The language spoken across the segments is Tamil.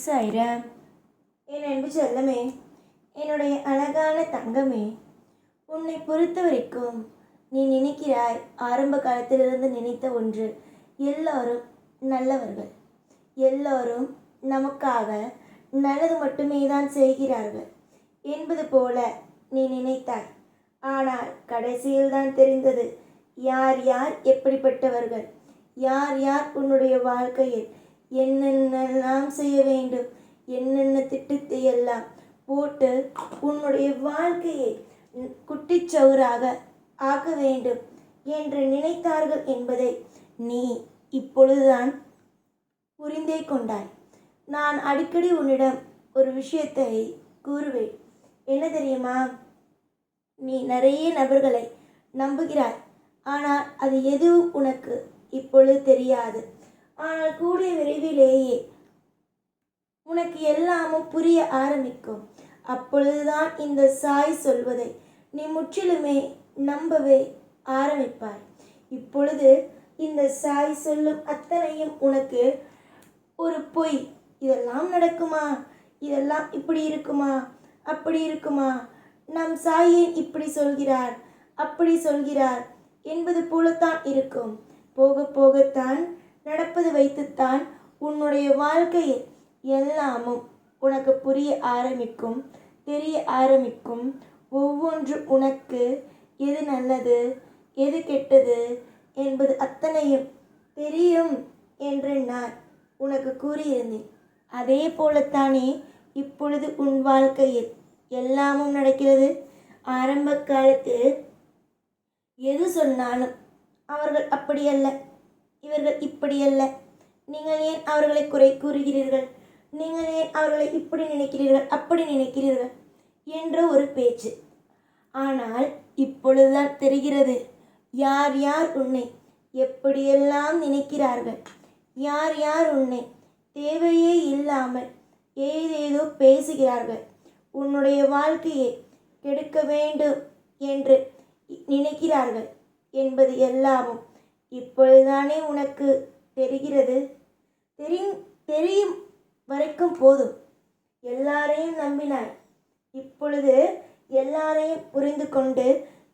சாய்ராம். என் அன்பு செல்லமே, என்னுடைய அழகான தங்கமே, உன்னை பொறுத்த வரைக்கும் நீ நினைக்கிறாய், ஆரம்ப காலத்திலிருந்து நினைத்த ஒன்று, எல்லோரும் நல்லவர்கள், எல்லோரும் நமக்காக நல்லது மட்டுமே தான் செய்கிறார்கள் என்பது போல நீ நினைத்தாய். ஆனால் கடைசியில் தான் தெரிந்தது யார் யார் எப்படிப்பட்டவர்கள், யார் யார் உன்னுடைய வாழ்க்கையில் என்னென்னலாம் செய்ய வேண்டும், என்னென்ன திட்டத்தை எல்லாம் போட்டு உன்னுடைய வாழ்க்கையை குட்டிச்சவராக ஆக்க வேண்டும் என்று நினைத்தார்கள் என்பதை நீ இப்பொழுதுதான் புரிந்தே கொண்டாய். நான் அடிக்கடி உன்னிடம் ஒரு விஷயத்தை கூறுவேன். என்ன தெரியுமா? நீ நிறைய நபர்களை நம்புகிறாய், ஆனால் அது எதுவும் உனக்கு இப்பொழுது தெரியாது. ஆனால் கூடிய விரைவிலேயே உனக்கு எல்லாமும் புரிய ஆரம்பிக்கும். அப்பொழுதுதான் இந்த சாய் சொல்வதை நீ முற்றிலுமே நம்பவே ஆரம்பிப்பாய். இப்பொழுது இந்த சாய் சொல்லும் அத்தனையும் உனக்கு ஒரு பொய். இதெல்லாம் நடக்குமா, இதெல்லாம் இப்படி இருக்குமா, அப்படி இருக்குமா, நம் சாயின் இப்படி சொல்கிறார், அப்படி சொல்கிறார் என்பது போலத்தான் இருக்கும். போக போகத்தான் நடப்பது வைத்துத்தான் உன்னுடைய வாழ்க்கையில் எல்லாமும் உனக்கு புரிய ஆரம்பிக்கும், தெரிய ஆரம்பிக்கும். ஒவ்வொன்று உனக்கு எது நல்லது, எது கெட்டது என்பது அத்தனையும் தெரியும் என்று நான் உனக்கு கூறியிருந்தேன். அதே போலத்தானே இப்பொழுது உன் வாழ்க்கையில் எல்லாமும் நடக்கிறது. ஆரம்ப காலத்தில் எது சொன்னாலும் அவர்கள் அப்படியல்ல, இவர்கள் இப்படியல்ல, நீங்கள் ஏன் அவர்களை குறை கூறுகிறீர்கள், நீங்கள் ஏன் அவர்களை இப்படி நினைக்கிறீர்கள், அப்படி நினைக்கிறீர்கள் என்ற ஒரு பேச்சு. ஆனால் இப்பொழுதுதான் தெரிகிறது யார் யார் உன்னை எப்படியெல்லாம் நினைக்கிறார்கள், யார் யார் உன்னை தேவையே இல்லாமல் ஏதேதோ பேசுகிறார்கள், உன்னுடைய வாழ்க்கையை கெடுக்க வேண்டும் என்று நினைக்கிறார்கள் என்பது எல்லாமும் இப்பொழுதுதானே உனக்கு தெரிகிறது. தெரியும் வரைக்கும் போதும். எல்லாரையும் நம்பினாய், இப்பொழுது எல்லாரையும் புரிந்து கொண்டு,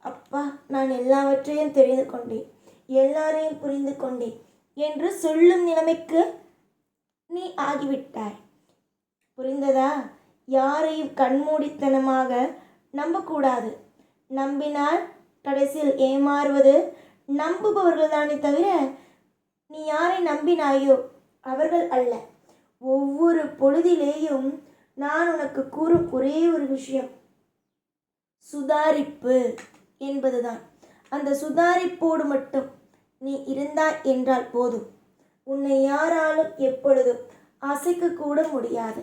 அப்பா நான் எல்லாவற்றையும் தெரிந்து கொண்டேன், எல்லாரையும் புரிந்து கொண்டேன் என்று சொல்லும் நிலைமைக்கு நீ ஆகிவிட்டாய். புரிந்ததா? யாரையும் கண்மூடித்தனமாக நம்பக்கூடாது. நம்பினால் கடைசியில் ஏமாறுவது நம்புபவர்கள் தானே தவிர நீ யாரை நம்பினாயோ அவர்கள் அல்ல. ஒவ்வொரு பொழுதிலேயும் நான் உனக்கு கூறும் ஒரே ஒரு விஷயம் சுதாரிப்பு என்பதுதான். அந்த சுதாரிப்போடு மட்டும் நீ இருந்தாய் என்றால் போதும். உன்னை யாராலும் எப்பொழுதும் அசைக்க கூட முடியாது.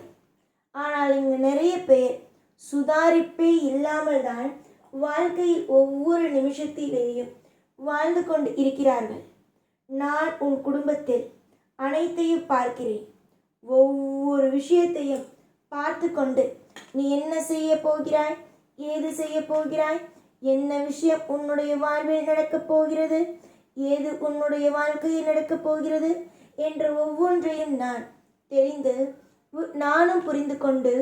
ஆனால் இங்கு நிறைய பேர் சுதாரிப்பே இல்லாமல் தான் வாழ்க்கையில் ஒவ்வொரு நிமிஷத்திலேயும் வாழ்ந்து கொண்டு இருக்கிறார்கள். நான் உன் குடும்பத்தில் அனைத்தையும் பார்க்கிறேன். ஒவ்வொரு விஷயத்தையும் பார்த்து கொண்டு நீ என்ன செய்ய போகிறாய், ஏது செய்ய போகிறாய், என்ன விஷயம் உன்னுடைய வாழ்வில் நடக்கப் போகிறது, ஏது உன்னுடைய வாழ்க்கையில் நடக்கப் போகிறது என்று ஒவ்வொன்றையும் நான் தெரிந்து நானும் புரிந்து கொண்டு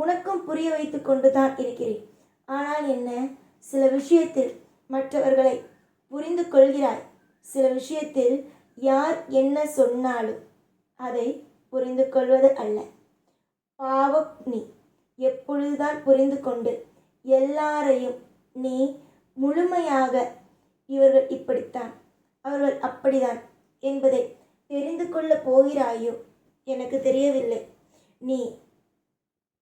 உனக்கும் புரிய வைத்து கொண்டு தான் இருக்கிறேன். ஆனால் என்ன, சில விஷயத்தில் மற்றவர்களை புரிந்து கொள்கிறாய், சில விஷயத்தில் யார் என்ன சொன்னாலும் அதை புரிந்து கொள்வது அல்ல. பாவம் நீ. எப்பொழுதுதான் புரிந்து கொண்டு எல்லாரையும் நீ முழுமையாக இவர்கள் இப்படித்தான், அவர்கள் அப்படிதான் என்பதை தெரிந்து கொள்ளப் போகிறாயோ எனக்கு தெரியவில்லை. நீ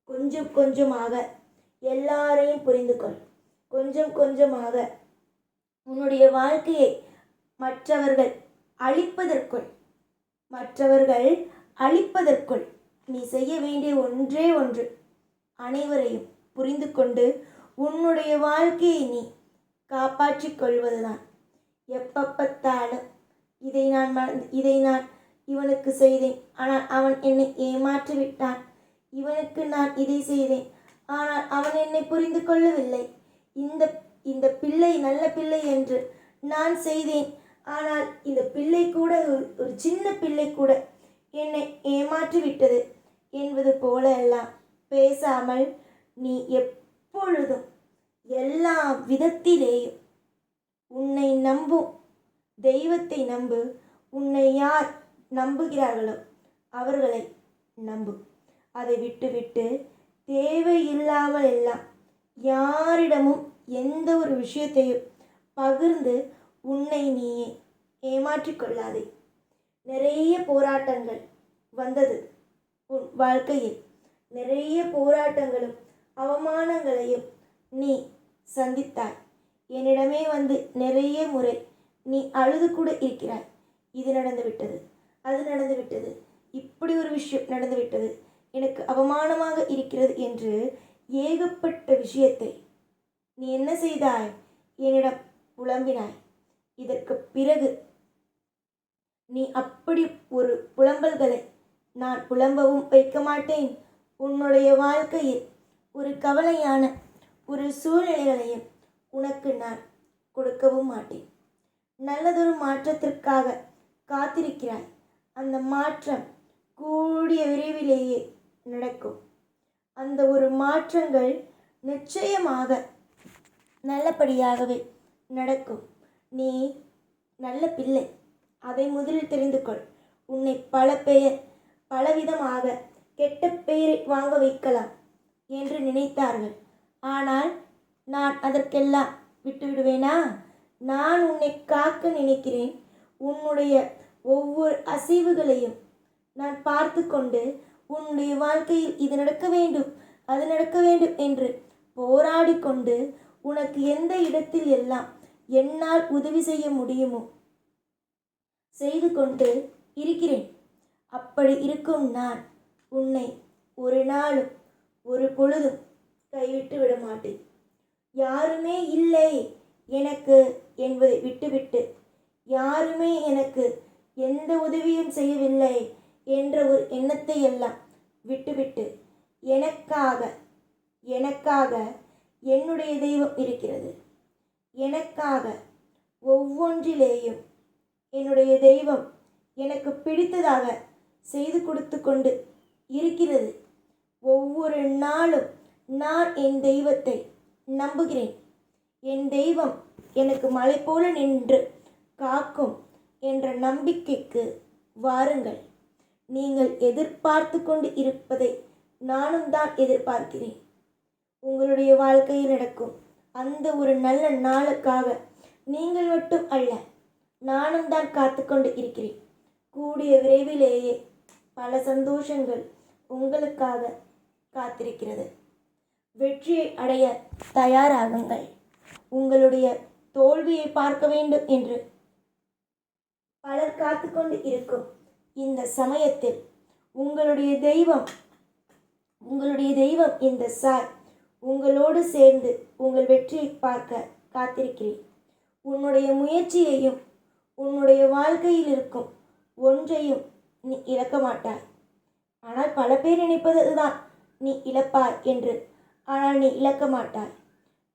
கொஞ்சம் கொஞ்சமாக எல்லாரையும் புரிந்து கொள். கொஞ்சம் கொஞ்சமாக உன்னுடைய வாழ்க்கையை மற்றவர்கள் அழிப்பதற்குள் நீ செய்ய வேண்டிய ஒன்றே ஒன்று, அனைவரையும் புரிந்து கொண்டு உன்னுடைய வாழ்க்கையை நீ காப்பாற்றிக் கொள்வதுதான். எப்பப்பத்தாலும் இதை நான் இவனுக்கு செய்தேன், ஆனால் அவன் என்னை ஏமாற்றி விட்டான், இவனுக்கு நான் இதை செய்தேன், ஆனால் அவன் என்னை புரிந்து கொள்ளவில்லை, இந்த பிள்ளை நல்ல பிள்ளை என்று நான் செய்தேன், ஆனால் இந்த பிள்ளை கூட ஒரு சின்ன பிள்ளை கூட என்னை ஏமாற்றி விட்டது என்பது போல எல்லாம் பேசாமல் நீ எப்பொழுதும் எல்லா விதத்திலேயும் உன்னை நம்பும் தெய்வத்தை நம்பு. உன்னை யார் நம்புகிறார்களோ அவர்களை நம்பு. அதை விட்டுவிட்டு தேவையில்லாமல் எல்லாம் யாரிடமும் எந்த ஒரு விஷயத்தையும் பகிர்ந்து உன்னை நீயே ஏமாற்றிக்கொள்ளாதே. நிறைய போராட்டங்கள் வந்தது உன் வாழ்க்கையில். நிறைய போராட்டங்களும் அவமானங்களையும் நீ சந்தித்தாய். என்னிடமே வந்து நிறைய முறை நீ அழுது கூட இருக்கிறாய். இது நடந்து விட்டது, அது நடந்து விட்டது, இப்படி ஒரு விஷயம் நடந்து விட்டது, எனக்கு அவமானமாக இருக்கிறது என்று ஏகப்பட்ட விஷயத்தை நீ என்ன செய்தாய்? என்னிடம் புலம்பினாய். இதற்கு பிறகு நீ அப்படி ஒரு புலம்பல்களை நான் புலம்பவும் வைக்க மாட்டேன். உன்னுடைய வாழ்க்கையில் ஒரு கவலையான ஒரு சூழ்நிலைகளையும் உனக்கு நான் கொடுக்கவும் மாட்டேன். நல்லதொரு மாற்றத்திற்காக காத்திருக்கிறாய். அந்த மாற்றம் கூடிய விரைவிலேயே நடக்கும். அந்த ஒரு மாற்றங்கள் நிச்சயமாக நல்லபடியாகவே நடக்கும். நீ நல்ல பிள்ளை, அதை முதலில் தெரிந்து கொள். உன்னை பல பெயர் பலவிதமாக கெட்ட பெயரை வாங்க வைக்கலாம் என்று நினைத்தார்கள். ஆனால் நான் அதற்கெல்லாம் விட்டுவிடுவேனா? நான் உன்னை காக்க நினைக்கிறேன். உன்னுடைய ஒவ்வொரு அசைவுகளையும் நான் பார்த்து கொண்டு உன்னுடைய வாழ்க்கையில் இது நடக்க வேண்டும், அது நடக்க வேண்டும் என்று போராடி கொண்டு உனக்கு எந்த இடத்தில் எல்லாம் என்னால் உதவி செய்ய முடியுமோ செய்து கொண்டு இருக்கிறேன். அப்படி இருக்கும் நான் உன்னை ஒரு நாளும் ஒரு பொழுதும் கைவிட்டு விட மாட்டேன். யாருமே இல்லை எனக்கு என்பதை விட்டுவிட்டு, யாருமே எனக்கு எந்த உதவியும் செய்யவில்லை என்ற ஒரு எண்ணத்தை எல்லாம் விட்டுவிட்டு, எனக்காக என்னுடைய தெய்வம் இருக்கிறது. எனக்காக ஒவ்வொன்றிலேயும் என்னுடைய தெய்வம் எனக்கு பிடித்ததாக செய்து கொடுத்து கொண்டு இருக்கிறது. ஒவ்வொரு நாளும் நான் என் தெய்வத்தை நம்புகிறேன். என் தெய்வம் எனக்கு மலை போல நின்று காக்கும் என்ற நம்பிக்கைக்கு வாருங்கள். நீங்கள் எதிர்பார்த்து கொண்டு இருப்பதை நானும் தான் எதிர்பார்க்கிறேன். உங்களுடைய வாழ்க்கையில் நடக்கும் அந்த ஒரு நல்ல நாளுக்காக நீங்கள் மட்டும் அல்ல, நானும் தான் காத்து கொண்டு இருக்கிறேன். கூடிய விரைவிலேயே பல சந்தோஷங்கள் உங்களுக்காக காத்திருக்கிறது. வெற்றியை அடைய தயாராகுங்கள். உங்களுடைய தோல்வியை பார்க்க வேண்டும் என்று பலர் காத்து கொண்டு இருக்கும் இந்த சமயத்தில் உங்களுடைய தெய்வம் இந்த சாய் உங்களோடு சேர்ந்து உங்கள் வெற்றியை பார்க்க காத்திருக்கிறேன். உன்னுடைய முயற்சியையும் உன்னுடைய வாழ்க்கையில் இருக்கும் ஒன்றையும் நீ இழக்க மாட்டாய். ஆனால் பல பேர் நினைப்பதுதான் நீ இழப்பாய் என்று. ஆனால் நீ இழக்க மாட்டாய்.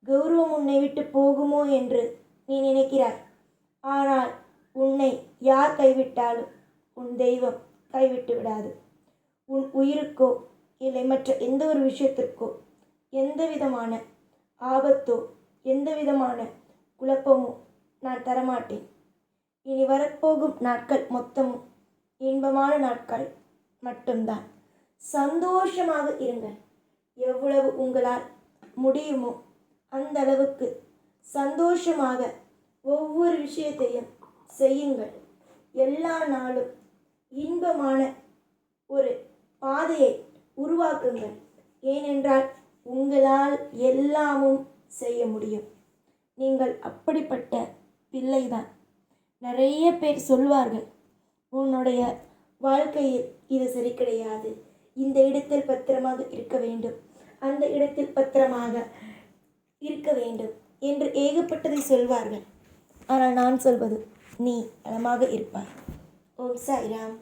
கௌரவம் உன்னை விட்டு போகுமோ என்று நீ நினைக்கிறாய். ஆனால் உன்னை யார் கைவிட்டாலும் உன் தெய்வம் கைவிட்டு விடாது. உன் உயிருக்கோ இல்லை மற்ற எந்த ஒரு விஷயத்திற்கோ எந்த விதமான ஆபத்தோ எந்த விதமான குழப்பமோ நான் தரமாட்டேன். இனி வரப்போகும் நாட்கள் மொத்தமும் இன்பமான நாட்கள் மட்டும்தான். சந்தோஷமாக இருங்கள். எவ்வளவு உங்களால் முடியுமோ அந்த அளவுக்கு சந்தோஷமாக ஒவ்வொரு விஷயத்தையும் செய்யுங்கள். எல்லா நாளும் இன்பமான ஒரு பாதையை உருவாக்குங்கள். ஏனென்றால் உங்களால் எல்லாமும் செய்ய முடியும். நீங்கள் அப்படிப்பட்ட பிள்ளைதான். நிறைய பேர் சொல்வார்கள், உன்னுடைய வாழ்க்கையில் இது சரி கிடையாது, இந்த இடத்தில் பத்திரமாக இருக்க வேண்டும், அந்த இடத்தில் பத்திரமாக இருக்க வேண்டும் என்று ஏகப்பட்டதை சொல்வார்கள். ஆனால் நான் சொல்வது, நீ நலமாக இருப்பாய். ஓம் சாய்ராம்.